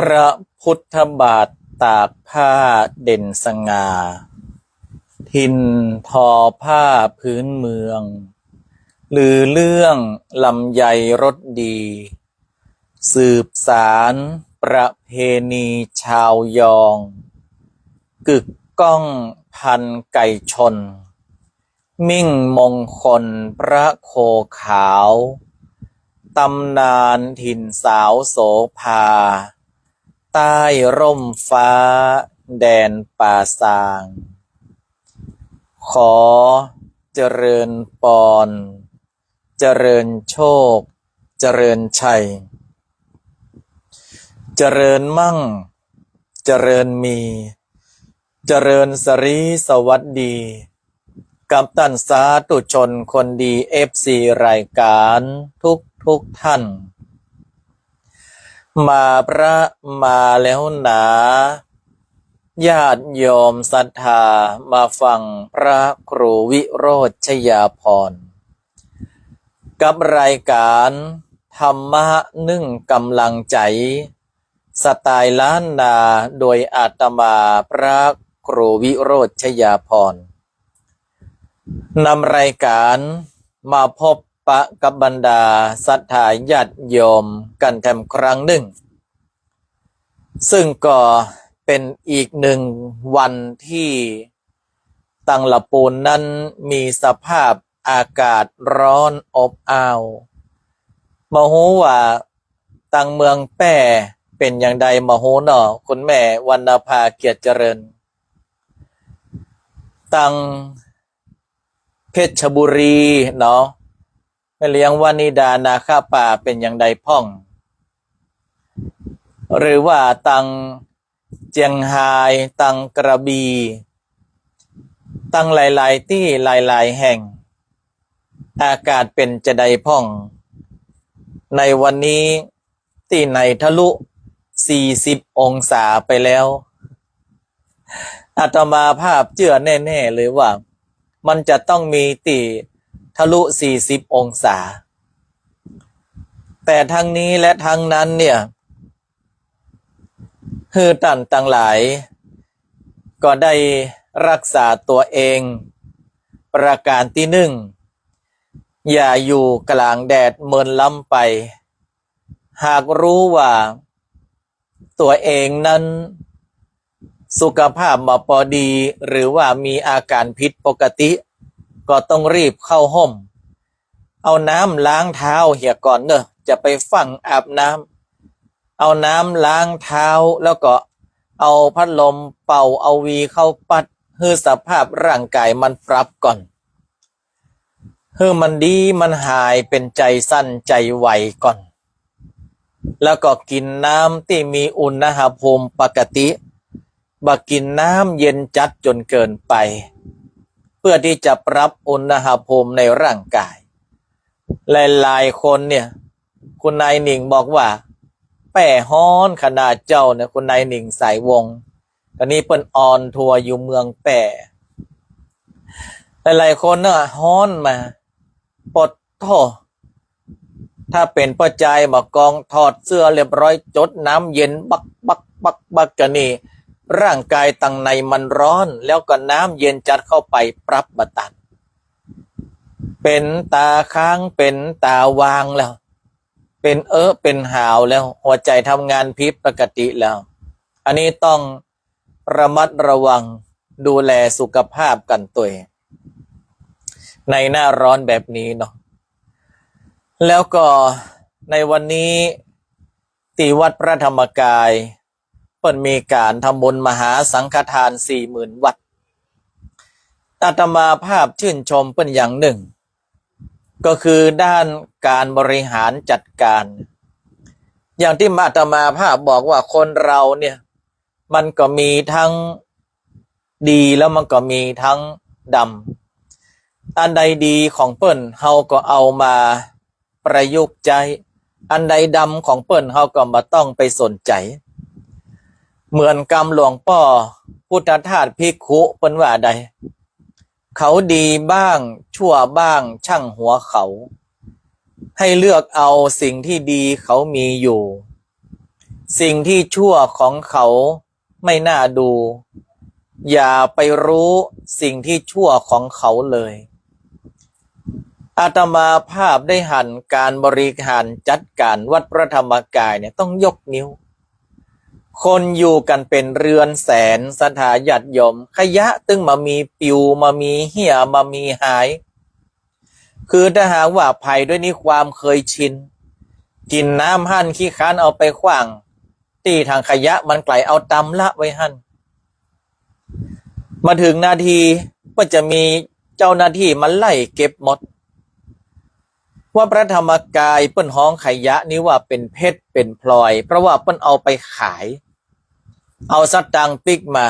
พระพุทธบาทตากผ้าเด่นสง่าทินทอผ้าพื้นเมืองลือเรื่องลำไยรสดี สืบสารประเพณีชาวยอง กึกก้องพันไก่ชน มิ่งมงคลพระโคขาวตำนานถิ่นสาวโสภาใต้ร่มฟ้าแดนป่าซางขอเจริญปอนเจริญโชคเจริญชัยเจริญมั่งเจริญมีเจริญสรีสวัสดีกับท่านสาธุชนคนดีFCรายการทุกท่านมาพระมาแล้วหนาญาติโยมศรัทธามาฟังพระครูวิโรจน์ชยาภรณ์กับรายการธรรมะนึ่งกำลังใจสไตล์ล้านนาโดยอาตมาพระครูวิโรจน์ชยาภรณ์นำรายการมาพบปะกับบรรดาศรัทธาญาติโยมกันแถมครั้งหนึ่งซึ่งก็เป็นอีกหนึ่งวันที่ตังละปูนนั้นมีสภาพอากาศร้อนอบอ้าวมาฮู้ว่าตังเมืองแป้เป็นอย่างใดมาฮู้เนาะคุณแม่วรรณภาเกียรติเจริญตังเพชรบุรีเนาะแม่เลี้ยงวานิดานาคาป่าเป็นอย่างใดพ่องหรือว่าตังเจียงไฮ้ตังกระบี่ตังหลายๆที่หลายๆแห่งอากาศเป็นจะใดพ่องในวันนี้ที่ไหนทะลุ40องศาไปแล้วอาตมาภาพเชื่อแน่ๆเลยว่ามันจะต้องมีตีทะลุ40องศาแต่ทั้งนี้และทั้งนั้นเนี่ยคือท่านทั้งหลายก็ได้รักษาตัวเองประการที่หนึ่งอย่าอยู่กลางแดดเมินล้ำไปหากรู้ว่าตัวเองนั้นสุขภาพมาพอดีหรือว่ามีอาการผิดปกติก็ต้องรีบเข้าห้องเอาน้ำล้างเท้าเหี่ยก่อนเนอะจะไปฝังอาบน้ำเอาน้ำล้างเท้าแล้วก็เอาพัดลมเป่าเอาวีเข้าปัดให้สภาพร่างกายมันปรับก่อนให้มันดีมันหายเป็นใจสั้นใจไหวก่อนแล้วก็กินน้ำที่มีอุณหภูมิปกติบ่กินน้ำเย็นจัดจนเกินไปเพื่อที่จะปรับอุณหภูมิในร่างกายหลายๆคนเนี่ยคุณนายหนิงบอกว่าแป้ฮ้อนขนาดเจ้าเนี่ยคุณนายหนิงสายวงตอนนี้เปิ้นออนทัวร์อยู่เมืองแป้หลายๆคนเนี่ยฮ้อนมาปดโทถ้าเป็นป้าใจมากองถอดเสื้อเรียบร้อยจดน้ำเย็นบักกันนี่ร่างกายตั้งในมันร้อนแล้วก็น้ำเย็นจัดเข้าไปปรับบตันเป็นตาค้างเป็นตาวางแล้วเป็นเป็นหาวแล้วหัวใจทำงานผิดปกติแล้วอันนี้ต้องระมัดระวังดูแลสุขภาพกันตัวเองในหน้าร้อนแบบนี้เนาะแล้วก็ในวันนี้ที่วัดพระธรรมกายเปิดมีการทำบุญมหาสังฆทาน 40,000 วัตต์อาตมาภาพชื่นชมเป็นอย่างหนึ่งก็คือด้านการบริหารจัดการอย่างที่อาตมาภาพบอกว่าคนเราเนี่ยมันก็มีทั้งดีแล้วมันก็มีทั้งดำอันใดดีของเปิ้นเฮาก็เอามาประยุกต์ใจอันใดดำของเปิ้นเฮาก็มาต้องไปสนใจเหมือนกรรมหลวงพ่อพุทธทาสภิกขุเปิ้นว่าใดเขาดีบ้างชั่วบ้างช่างหัวเขาให้เลือกเอาสิ่งที่ดีเขามีอยู่ สิ่งที่ชั่วของเขาไม่น่าดูอย่าไปรู้สิ่งที่ชั่วของเขาเลยอาตมาภาพได้หันการบริหารจัดการวัดพระธรรมกายเนี่ยต้องยกนิ้วคนอยู่กันเป็นเรือนแสนศรัทธาญาติโยมขยะตึงมามีปิวมามีเหี่ยมามีหายคือถ้าหากว่าภัยด้วยนี้ความเคยชินกินน้ำหั่นขี้ค้านเอาไปขว้างตีทางขยะมันไกลเอาตำละไว้หั่นมาถึงนาทีก็จะมีเจ้าหน้าที่มาไล่เก็บหมดว่าพระธรรมกายเปิ้นห้องขยะนี้ว่าเป็นเพชรเป็นพลอยเพราะว่าเปิ้นเอาไปขายเอาสตังค์ปิกมา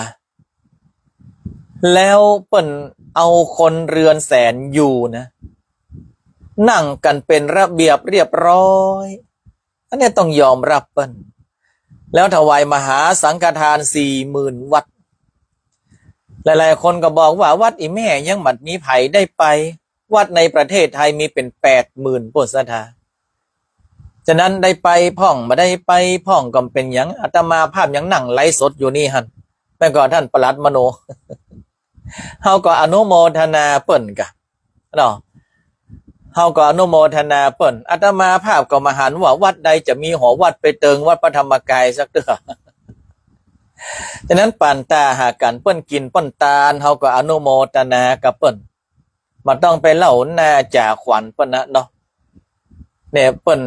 แล้วเปิ้นเอาคนเรือนแสนอยู่นะนั่งกันเป็นระเบียบเรียบร้อยอันนี้ต้องยอมรับเปิ้นแล้วถวายมหาสังฆทาน 40,000 วัดหลายๆคนก็บอกว่าวัดอีแม่ยังบัดนี้ไผได้ไปวัดในประเทศไทยมีเป็น 80,000 ปุศทาฉะนั้นได้ไปพ่องมาได้ไปพ่องก็เป็นหยังอาตมาภาพยังนั่งไลฟ์สดอยู่นี่หั่นแม่ก็ท่านปลัดมโน เฮาก็อนุโมทนาเปิ้นกะเนาะเฮาก็อนุโมทนาเปิ้นอาตมาภาพก็มาหันว่าวัดใดจะมีหอวัดไปเติงวัดพระธรรมกายสักเด้อ ฉะนั้นปานตาหากันเปิ้นกินเปิ้นตาลเฮาก็อนุโมทนากับเปิ้นมาต้องไปเล่าหน้าจ่าขวัญเปิ้นนะเนาะเนี่ยเปิ้น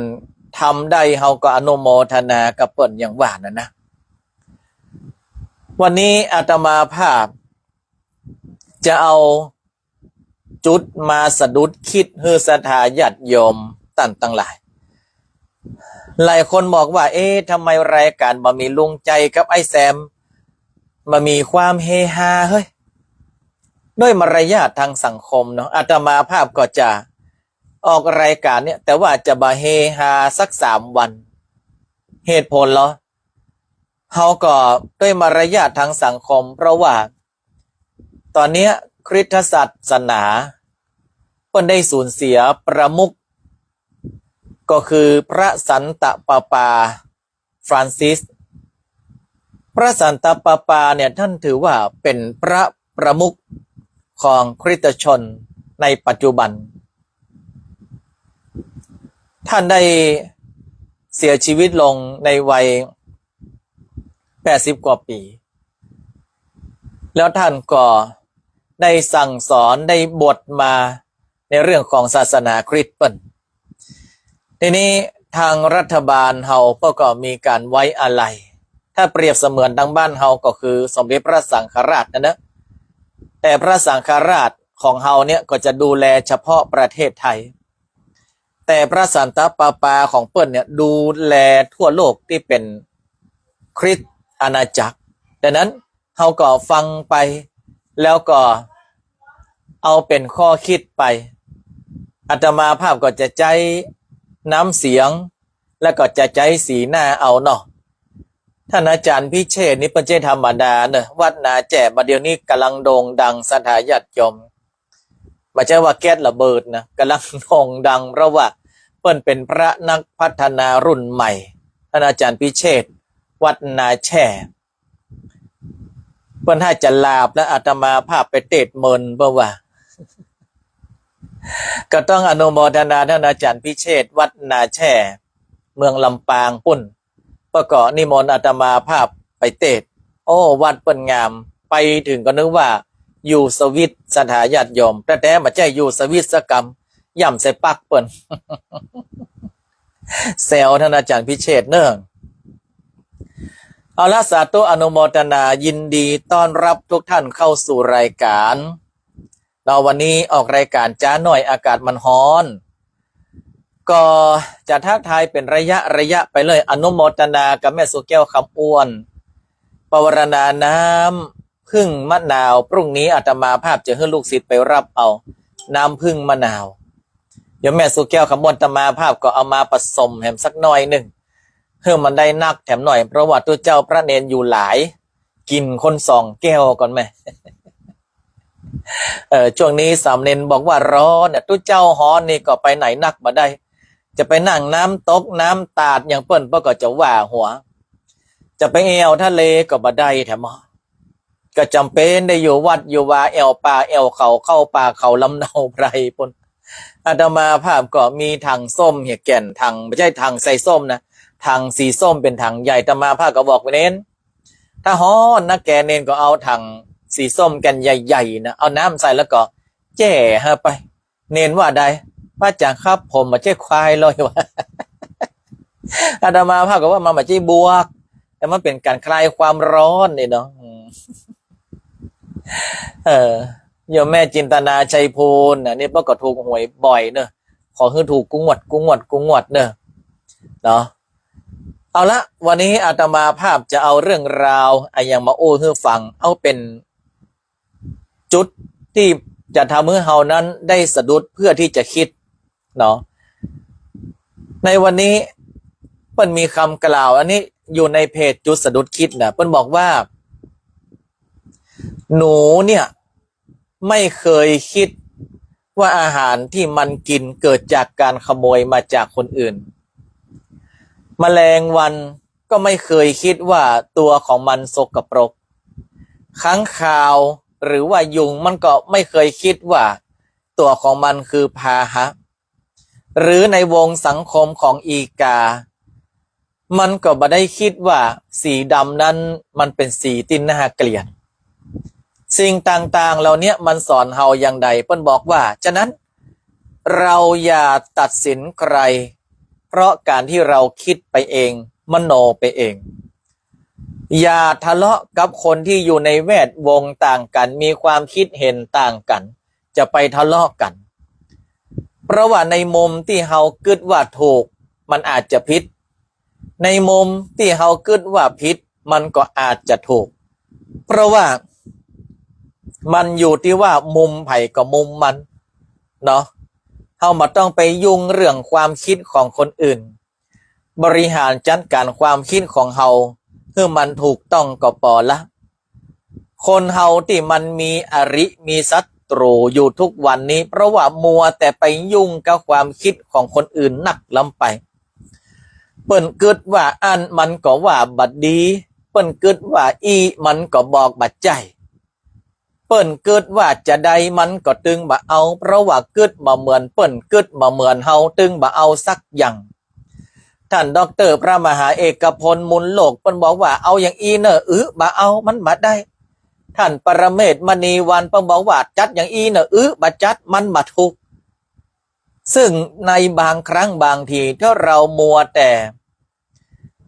ทำได้เฮาก็อนุโมทนากับเปิ้นอย่างว่านะวันนี้อาตมาภาพจะเอาจุดมาสะดุดคิดเฮือศรัทธาญาติโยมตั้งหลายคนบอกว่าทำไมรายการบ่มีลุงใจกับไอ้แซมบ่มีความเฮฮาเฮ้ยด้วยมารยาททางสังคมเนาะอาตมาภาพก็จะออกรายการเนี่ยแต่ว่าจะบ่เฮฮาสัก3 วันเหตุผลเหรอเฮาก็ด้วยมารยาททางสังคมเพราะว่าตอนนี้คริสตศาสนาเพิ่นได้สูญเสียประมุขก็คือพระสันตะปาปาฟรานซิสพระสันตะปาปาเนี่ยท่านถือว่าเป็นพระประมุขของคริสตชนในปัจจุบันท่านได้เสียชีวิตลงในวัย80 กว่าปีแล้วท่านก็ได้สั่งสอนได้บทมาในเรื่องของศาสนาคริสต์เปิ้นทีนี้ทางรัฐบาลเฮาก็มีการไว้อาลัยถ้าเปรียบเสมือนทางบ้านเฮาก็คือสมเด็จพระสังฆราชนะแต่พระสังฆราชของเฮาเนี่ยก็จะดูแลเฉพาะประเทศไทยแต่พระสันตะปาปาของเปิ้นเนี่ยดูแลทั่วโลกที่เป็นคริสต์อาณาจักรดังนั้นเฮาก็ฟังไปแล้วก็เอาเป็นข้อคิดไปอาตมาภาพก็จะใจน้ำเสียงแล้วก็จะใจสีหน้าเอาเนาะท่านอาจารย์พิเชษฐ์นี่เป็นเจ้ธรรมดาเนอะวัดนาแจ่บัดเดี๋ยวนี้กำลังโด่งดังศรัทธาญาติโยมไม่ใช่ว่าแก๊สระเบิดนะกำลังโด่งดังเพราะว่าเปิ้นเป็นพระนักพัฒนารุ่นใหม่ท่านอาจารย์พิเชษฐ์วัดนาแช่เปิ้นให้จะลาบและอาตมาภาพไปเตดเมินเพราะว่าก็ต้องอนุโมทนาท่านอาจารย์พิเชษฐ์วัดนาแช่เมืองลำปางปุ่นประกอบนิมนต์อาตมาภาพไปเตดโอ้วัดเปิ้นงามไปถึงก็นึกว่าอยู่สวิตศรัทธาญาติโยมแต่มาใจอยู่สวิตสกรรมย่ำใส่ปักเปิ้น แซวท่านอาจารย์พิเชษฐ์เนิ่งเอาละสาธุอนุโมทนายินดีต้อนรับทุกท่านเข้าสู่รายการเราวันนี้ออกรายการจ้าหน่อยอากาศมันร้อนก็จะทักทายเป็นระยะไปเลยอนุโมทนากับแม่สุแก้วคำอ้วนปวารณาน้ำพึ่งมะนาวพรุ่งนี้อาตมาภาพจะให้ลูกศิษย์ไปรับเอาน้ำพึ่งมะนาวเดี๋ยวแม่สุแก้วคำอ้วนอาตมาภาพก็เอามาผสมแถมสักหน่อยหนึ่งเพิ่มมันได้นักแถมหน่อยเพราะว่าตัวเจ้าพระเนนอยู่หลายกินคน2 แก้วก่อนไหม ช่วงนี้สามเณรบอกว่าร้อนเนี่ยตัวเจ้าฮ้อนนี่ก็ไปไหนนักมาได้จะไปนั่งน้ำตกน้ำตาดอย่างเปิ้นก็จะว่าหัว จะไปแอวทะเลก็บ่ได้แถมก็จำเป็นได้อยู่วัดอยู่ว่าแอวป่าแอวเขาเข้าป่าเขาลำเนาไพรปนอาตมาภาพก็มีถังส้มเหี่ยแก่นถังไม่ใช่ถังใส่ส้มนะถังสีส้มเป็นถังใหญ่อาตมาภาพก็บอกไปเน้นถ้าฮ้อนนะแกเน้นก็เอาถังสีส้มแก่นใหญ่ๆนะเอาน้ำใส่แล้วก็แจ่ฮะไปเน้นว่าใดพระอาจารย์ครับผมมาเจ๊ควายเลยวะอาตมาภาพก็ว่ามาเจ๊บวกแต่มันเป็นการคลายความร้อนนี่เนาะโยมแม่จินตนาชัยพูลนี่ป้าก็ถูกหวยบ่อยเนอะขอให้ถูกกุ้งวดเนอะเนาะเอาละวันนี้อาตมาภาพจะเอาเรื่องราวอย่างมาโอ้ให้ฟังเอาเป็นจุดที่จะทำให้เฮานั้นได้สะดุดเพื่อที่จะคิดเนาะในวันนี้เปิ้นมีคำกล่าวอันนี้อยู่ในเพจจุดสะดุดคิดนะเปิ้นบอกว่าหนูเนี่ยไม่เคยคิดว่าอาหารที่มันกินเกิดจากการขโมยมาจากคนอื่นแมลงวันก็ไม่เคยคิดว่าตัวของมันสกปรกค้างคาวหรือว่ายุงมันก็ไม่เคยคิดว่าตัวของมันคือพาหะหรือในวงสังคมของอีกามันก็บ่ได้คิดว่าสีดำนั้นมันเป็นสีที่น่าเกลียดสิ่งต่างๆเหล่านี้มันสอนเฮาอย่างใดเปิ้นบอกว่าฉะนั้นเราอย่าตัดสินใครเพราะการที่เราคิดไปเองมโนไปเองอย่าทะเลาะกับคนที่อยู่ในแวดวงต่างกันมีความคิดเห็นต่างกันจะไปทะเลาะกันเพราะว่าในมุมที่เฮาคิดว่าถูกมันอาจจะผิดในมุมที่เฮาคิดว่าผิดมันก็อาจจะถูกเพราะว่ามันอยู่ที่ว่ามุมไผ่กับมุมมันเนาะเฮามาต้องไปยุ่งเรื่องความคิดของคนอื่นบริหารจัดการความคิดของเฮาเพื่อมันถูกต้องก็พอละคนเฮาที่มันมีอริมีศัตรูอยู่ทุกวันนี้เพราะว่ามัวแต่ไปยุ่งกับความคิดของคนอื่นนักล้ำไปเปิ้นเกิดว่าอันมันก็ว่าบัดดีเปิ้นเกิดว่าอีมันก็บอกบัดใจเปิ้นเกิดว่าจะใดมันก็ตึงบ่เอาเพราะว่าเกิดมาเหมือนเปิ้นเกิดมาเหมือนเฮาตึงบ่เอาสักอย่างท่านดร.พระมหาเอกพลมุลโลกเปิ้นบอกว่าเอาอย่างอีเนอะบ่เอามันบ่ได้ท่านปรเมศมณีวันเปิ้นบอกว่าจัดอย่างอีเนอะบ่จัดมันบ่ถูกซึ่งในบางครั้งบางทีถ้าเรามัวแต่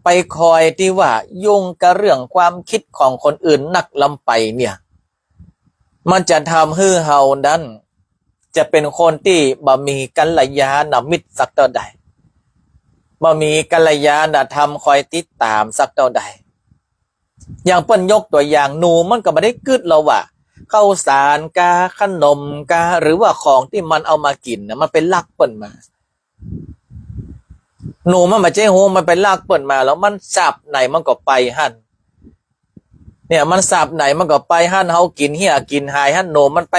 ไปคอยที่ว่ายุ่งกับเรื่องความคิดของคนอื่นนักล้ำไปเนี่ยมันจะทำให้เฮานั้นจะเป็นคนที่บ่มีกัลยาณมิตรสักเท่าใดบ่มีกัลยาณธรรมคอยติดตามสักเท่าใดอย่างเปิ้นยกตัวอย่างหนูมันก็บ่ได้กึดเราว่าข้าวสารกาขนมกาหรือว่าของที่มันเอามากินนะมันเป็นลักเปิ้นมาหนูมันบ่ใช่โหมันเป็นลักเปิ้นมาแล้วมันสับไหนมันก็ไปหั่นเนี่ยมันสับไหนมันก็ไปหั่นเฮากินเหี้ยกินหายหั่นหนูมันไป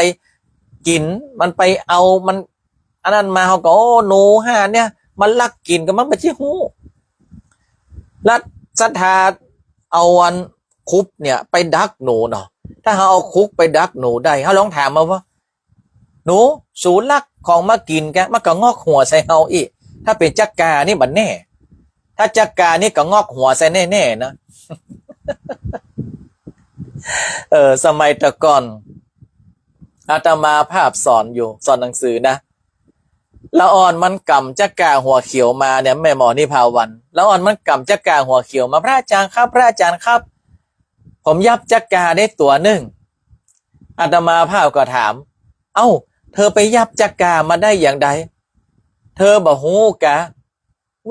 กินมันไปเอามันอันนั้นมาเฮาก็โอ้หนูห่าเนี่ยมันลักกินก็มันบ่ใช่โหรัฐศรัทธาเอาอันคุบเนี่ยไปดักหนูเนาะถ้าเฮาเอาคุกไปดักหนูได้เฮาลองถามมาว่าหนูสูลักของมากินแกมันก็งอกหัวใส่เฮาอีกถ้าเป็นจักกานี่บัดแน่ถ้าจักกานี่ก็งอกหัวใส่แน่ๆนะ สมัยตะก่อนอาตมาภาพสอนอยู่สอนหนังสือนะละอ่อนมันกำจักกาหัวเขียวมาเนี่ยแม่หมอนิพาวันละอ่อนมันกำจักกาหัวเขียวมาพระอาจารย์ครับพระอาจารย์ครับผมยับจักกาได้ตัวหนึ่งอาตมาภาพก็ถามเอ้าเธอไปยับจักกามาได้อย่างใดเธอบ่ฮู้กะ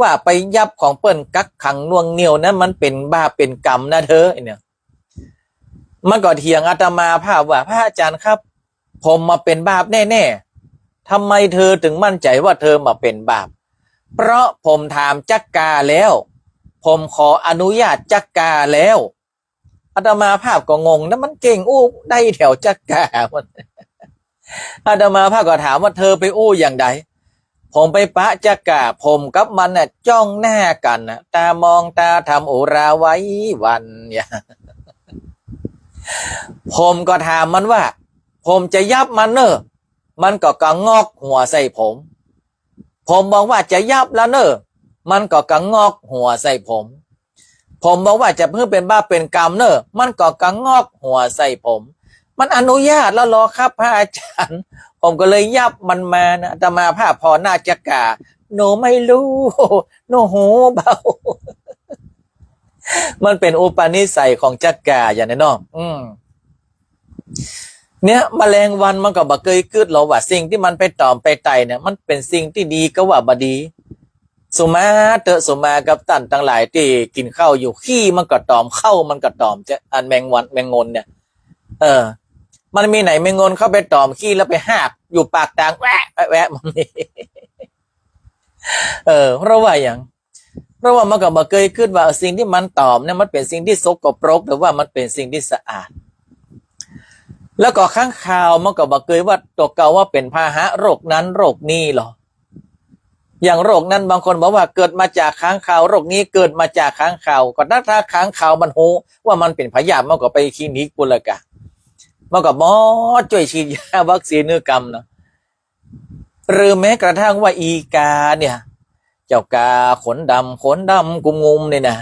ว่าไปยับของเปิ้นกักขังน่วงเหนียวนั้นมันเป็นบาปเป็นกรรมนะเธอเนี่ยมันก็เถียงอาตมาภาพว่าพระอาจารย์ครับผมมาเป็นบาปแน่ๆทำไมเธอถึงมั่นใจว่าเธอมาเป็นบาปเพราะผมถามจักกาแล้วผมขออนุญาตจักกาแล้วอาตมาภาพก็งงนะมันเก่งอู้ได้แถวจักกาอาตมาภาพก็ถามว่าเธอไปอู้อย่างใด ผมไปปะจักกะผมกับมันน่ะจ้องหน้ากันนะตามองตาทำอุราไว้วันเนี่ยผมก็ถามมันว่าผมจะยับมันเนอะมันก็กระงอกหัวใส่ผมบอกว่าจะยับแล้วเนอะมันก็กระงอกหัวใส่ผมบอกว่าจะเพื่อเป็นบ้าเป็นกรรมเนอะมันก็กระงอกหัวใส่มันอนุญาตแล้วหรอครับพระอาจารย์ผมก็เลยยับมันมานะอาตมาภาพพอหน้าจักกะหนูไม่รู้หนูหูเบามันเป็นอุปนิสัยของจักกะอย่างนั้นเนาะเนี่ยแมลงวันมันก็บ่เคยคิดหรอกว่าสิ่งที่มันไปตอมไปไต่เนี่ยมันเป็นสิ่งที่ดีก็ว่าบ่ดีสุมาสุมากับตันทั้งหลายที่กินข้าวอยู่ขี้มันก็ตอมเข้ามันก็ตอมจะอันแมงวันแมงงนเนี่ยมันมีไหนแมงงนเข้าไปตอมขี้แล้วไปหากอยู่ปากทางแวะมันนี่เพราะว่าอย่างเพราะว่ามันก็บ่เคยคิดว่าสิ่งที่มันตอมเนี่ยมันเป็นสิ่งที่สกปรกหรือว่ามันเป็นสิ่งที่สะอาดแล้วก็ข้างข่าวมันก็บอกเคยว่าตัวเก่าว่าเป็นพาหะโรคนั้นโรคนี้หรออย่างโรคนั้นบางคนบอกว่าเกิดมาจากค้างคาวโรคนี้เกิดมาจากค้างคาวก็ถ้าค้างคาวมันโหว่ามันเป็นพยาธิมันก็ไปคลินิกปุรกะมันก็หมอช่วยฉีดยาวัคซีนเนื้อกรรมนะหรือแม้กระทั่งว่าอีกาเนี่ยเจ้ากาขนดำกุมงุมเนี่ยนะ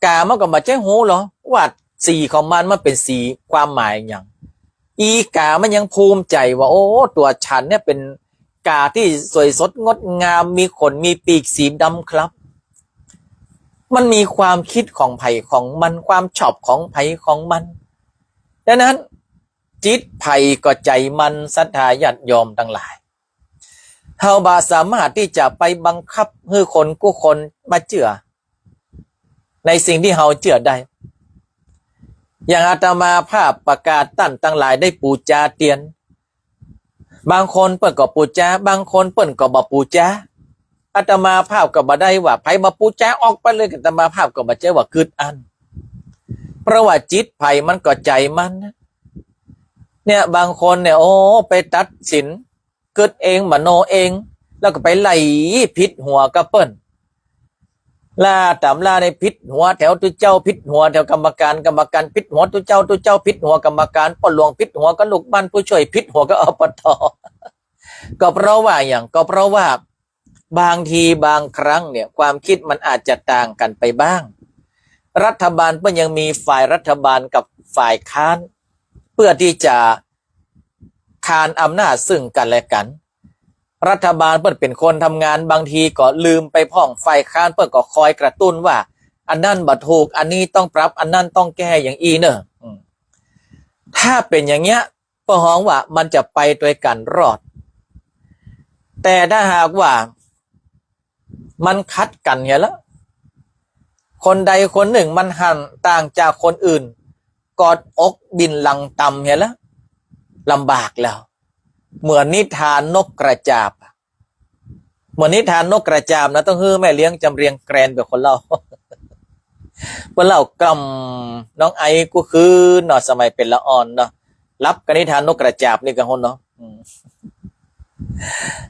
กามันก็มาใช้หูหรอว่าสีของมันเป็นสีความหมายอย่างอีกามันยังภูมิใจว่าโอ้ตัวฉันเนี่ยเป็นกาที่สวยสดงดงามมีขนมีปีกสีดำครับมันมีความคิดของไผ่ของมันความชอบของไผ่ของมันดังนั้นจิตไผ่ก็ใจมันศรัทธาญาติโยมทั้งหลายเฮาบ่สามารถที่จะไปบังคับให้คนกู้คนมาเชื่อในสิ่งที่เฮาเชื่อได้อย่างอาตมาภาพประกาศตั้นตั้งหลายได้ปูจาเตียนบางคนเปิ้นก็ปูจาบางคนเปิ้นก็บ่ปูจาอาตมาภาพก็บ่ได้ว่าไผมาปูจาออกไปเลยอาตมาภาพก็บ่เจอว่าคืดอันเพราะว่าจิตไผมันก็ใจมันเนี่ยบางคนเนี่ยโอ้ไปตัดสินเกิดเองมโนเองแล้วก็ไปไล่ผิดหัวกับเปิ้นล่าตำล่าในพิษหัวแถวตุเจ้าพิษหัวแถวกรรมการพิษหัวตุเจ้าพิษหัวกรรมการป้อหลวงพิษหัวก็ลูกบ้านผู้ช่วยพิษหัวก็อบตก็เพราะว่าอย่างก็เพราะว่าบางทีบางครั้งเนี่ยความคิดมันอาจจะต่างกันไปบ้างรัฐบาลก็ยังมีฝ่ายรัฐบาลกับฝ่ายค้านเพื่อที่จะคานอำนาจซึ่งกันและกันรัฐบาลเปิ้นเป็นคนทำงานบางทีก็ลืมไปพ้องฝ่ายค้านเปิ้นก็คอยกระตุ้นว่าอันนั้นบ่ถูกอันนี้ต้องปรับอันนั้นต้องแก้อย่างอีเนอะถ้าเป็นอย่างเงี้ยป้าฮ้องว่ามันจะไปด้วยกันรอดแต่ถ้าหากว่ามันคัดกันเนี่ยแล้วคนใดคนหนึ่งมันหันต่างจากคนอื่นกอดอกบินหลังต่ำเนี่ยแล้วลำบากแล้วเหมือนนิทานนกกระจาบเหมือนนิทานนกกระจาบนะต้องฮื้อแม่เลี้ยงจำเรียงแกรนแบบคนเล่าคนเล่ากล่อมน้องไอก็คือเนาะสมัยเป็นละอ่อนเนาะรับกันนิทานนกกระจาบนี่กันคนเนาะ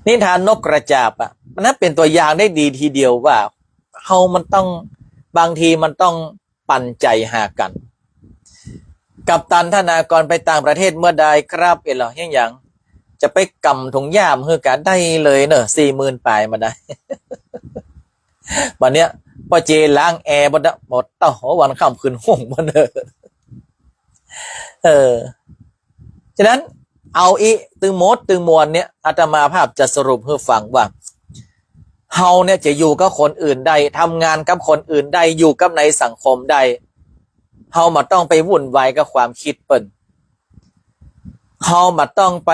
นิทานนกกระจาบอ่ะมันนั้นเป็นตัวอย่างได้ดีทีเดียวว่าเฮามันต้องบางทีมันต้องปั่นใจหากันกัปตันธนากรไปต่างประเทศเมื่อใดครับเอ๋เหรออย่างจะไปกำถุงย่ามเพื่อการได้เลยเนอะ40,000ปลายมาได้วันเนี้ยพอเจล้างแอร์หมดต่อวันค่ำคืนห้องมาเนอะฉะนั้นเอาอีตึงมวลเนี่ยอาตมาภาพจะสรุปให้ฟังว่าเฮาเนี่ยจะอยู่กับคนอื่นได้ทำงานกับคนอื่นได้อยู่กับในสังคมได้เฮามาต้องไปวุ่นวายกับความคิดเปิ้นเฮามาต้องไป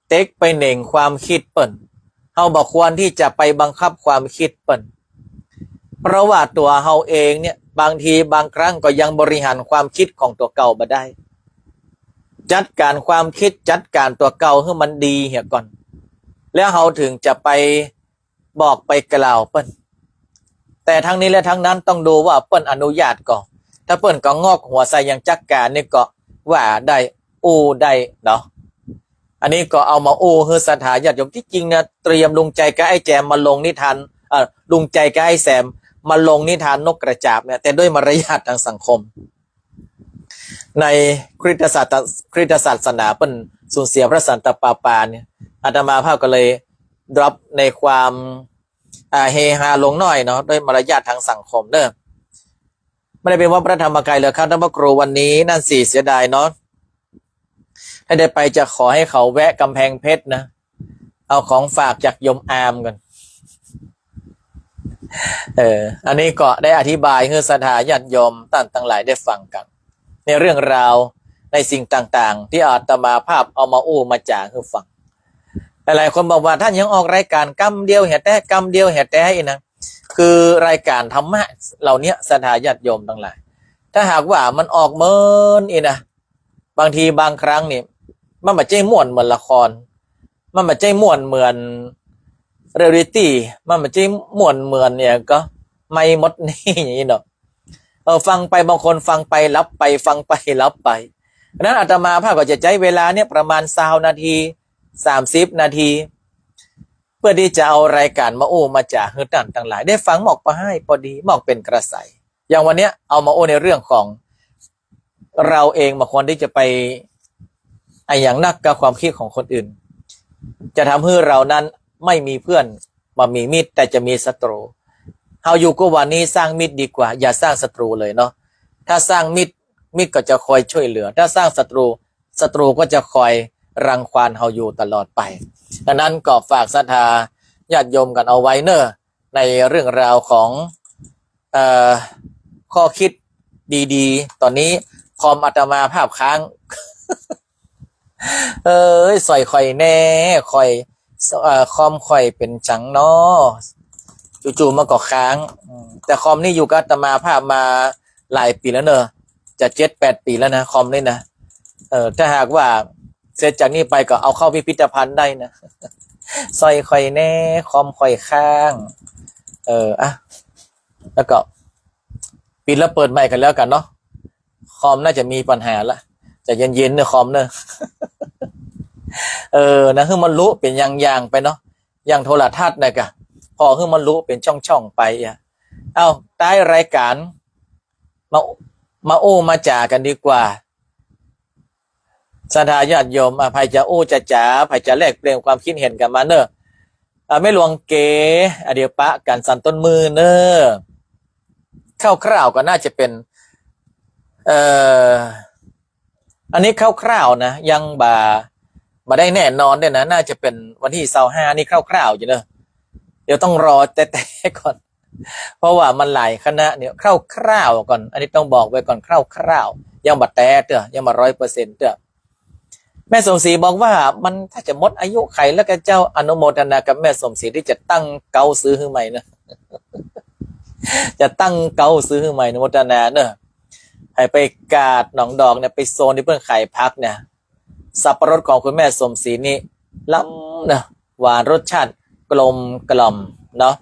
เต็กไปเหน่งความคิดเปิ้นเฮาบ่ควรที่จะไปบังคับความคิดเปิ้นเพราะว่าตัวเฮาเองเนี่ยบางทีบางครั้งก็ยังบริหารความคิดของตัวเก่าบ่ได้จัดการความคิดจัดการตัวเก่าให้มันดีเหี่ยก่อนแล้วเฮาถึงจะไปบอกไปกล่าวเปิ้นแต่ทั้งนี้และทั้งนั้นต้องดูว่าเปิ้นอนุญาตก่อนถ้าเปิ้นก็งอกหัวใส่อย่างจักการนี่ก็ว่าได้ได้เนาะ อันนี้ก็เอามาโอ้เฮือสถาญาติโยมที่จริงนะเตรียมลุงใจกับไอ้แจมมาลงนิทานลุงใจกับไอ้แซมมาลงนิทานนกกระจาบเนี่ยแต่ด้วยมารยาททางสังคมในคริสตศาสนาเป็นสูญเสียพระสันตะปาปาเนี่ยอาตมาภาพก็เลยดรอปในความเฮฮาลงหน่อยเนาะด้วยมารยาททางสังคมเนอะไม่ได้เป็นว่าพระธรรมกายเลยครับท่านพระครูวันนี้นั่นสิเสียดายเนาะถ้าได้ไปจะขอให้เขาแวะกำแพงเพชรนะเอาของฝากจากยมอามกันอันนี้ก็ได้อธิบายให้ศรัทธาญาติโยมต่างหลายได้ฟังกันในเรื่องราวในสิ่งต่างๆที่อาตมาภาพเอามาอู้มาจ่าให้ฟังหลายคนบอกว่าท่านยังออกรายการกำเดียวแห่แต่กำเดียวแห่แต่อีกนะคือรายการธรรมะเหล่านี้ศรัทธาญาติโยมทั้งหลายถ้าหากว่ามันออกเมินอีกนะบางทีบางครั้งนี่มันไม่ใช่ม่วนเหมือนละครมันไม่ใช่ม่วนเหมือนเรียลลิตี้มันไม่ใช่ม่วนเหมือนเนี่ยก็ไม่หมดนี่อย่างนี้เนาะฟังไปบางคนฟังไปรับไปฟังไปรับไปนั้นอาตมาภาพก็จะใช้เวลาเนี่ยประมาณ20 นาที30 นาทีเพื่อที่จะเอารายการมาโอ้มาจากฮือต่างต่างหลายได้ฟังหมอกไปให้พอดีหมอกเป็นกระแสอย่างวันเนี้ยเอามาโอ้ในเรื่องของเราเองมาควรที่จะไปอย่างนักกับความคิดของคนอื่นจะทำให้เรานั้นไม่มีเพื่อนมามีมิตรแต่จะมีศัตรูเฮาอยู่ก็วันนี้สร้างมิตรดีกว่าอย่าสร้างศัตรูเลยเนาะถ้าสร้างมิตรก็จะคอยช่วยเหลือถ้าสร้างศัตรูก็จะคอยรังควานเฮาอยู่ตลอดไปดังนั้นก็ฝากศรัทธาญาติโยมกันเอาไว้เนอะในเรื่องราวของข้อคิดดีๆตอนนี้คอมอาตมาภาพค้างใส่ข่อยแน่ข่อยคอมข่อยเป็นจังเนาะจู่ๆมาก็ค้างแต่คอมนี่อยู่กับอาตมาภาพมาหลายปีแล้วเนอะจะ7-8 ปีแล้วนะคอมนี่นะถ้าหากว่าเสร็จจากนี้ไปก็เอาเข้าพิพิธภัณฑ์ได้นะใส่ข่อยแน่คอมข่อยค้างแล้วก็ปิดแล้วเปิดใหม่กันแล้วกันเนาะคอมน่าจะมีปัญหาละจะเย็นๆเนอะคอมเนอะนะคือมันรู้เป็นอย่างๆไปเนาะอย่างโทรทัศน์นะกะพอคือมันรู้เป็นช่องๆไปเอาใต้รายการมาโอ้มาจ่ากันดีกว่าศรัทธาญาติโยมภัยจะโอ้จะจ๋าภัยจะแลกเปลี่ยนความคิดเห็นกันมาเนอะไม่หลวงเก๋เดี๋ยวปะกันสั่นต้นมือเนอะคร่าวๆก็น่าจะเป็นอันนี้คร่าวๆนะยังบ่ได้แน่นอนเนี่ยนะน่าจะเป็นวันที่25นี่คร่าวๆอยู่เนอะเดี๋ยวต้องรอแต่ก่อนเพราะว่ามันหลายคณะเนี่ยคร่าวๆก่อนอันนี้ต้องบอกไว้ก่อนคร่าวๆยังบัดแต่เด้อยังมา100%เด้อแม่สมศรีบอกว่ามันถ้าจะหมดอายุไขแล้วก็เจ้าอนุโมทนากับแม่สมศรีที่จะตั้งเกาซื้อให้ใหม่นะจะตั้งเกาซื้อให้ใหม่อนุโมทนาเนอะให้ไปกาดหนองดอกเนี่ยไปโซนที่เพื่อนไข่พักเนี่ยสับปะรดของคุณแม่สมศรีนี่ล้ำนะหวานรสชาติกลมกล่อมเนาะ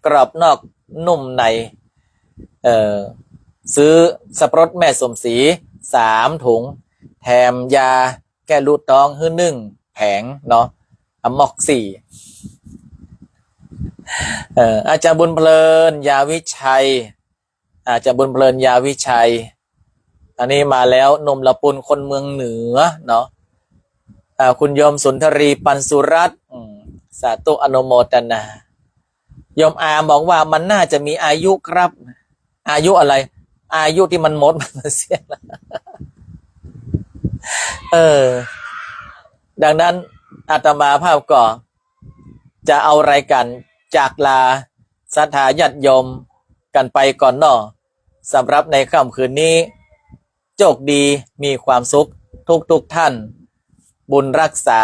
กรอบนอกนุ่มในซื้อสับปะรดแม่สมศรี3 ถุงแถมยาแก้รูดท้องหื้อ1 แผงเนาะอะม็อกซี่อาจารย์บุญเพลินยาวิชัยอาจารย์บุญเพลินยาวิชัยอันนี้มาแล้วนมละปุนคนเมืองเหนือเนาะคุณโยมสุนทรีปันสุรัตน์สาธุอนุโมทนาโยมอาบอกว่ามันน่าจะมีอายุครับอายุอะไรอายุที่มันหมดมันเสียแล้วดังนั้นอาตมาภาพก็จะเอารายการจากลาศรัทธาญาติโยมกันไปก่อนเนาะสำหรับในค่ำคืนนี้โชคดีมีความสุขทุกท่านบุญรักษา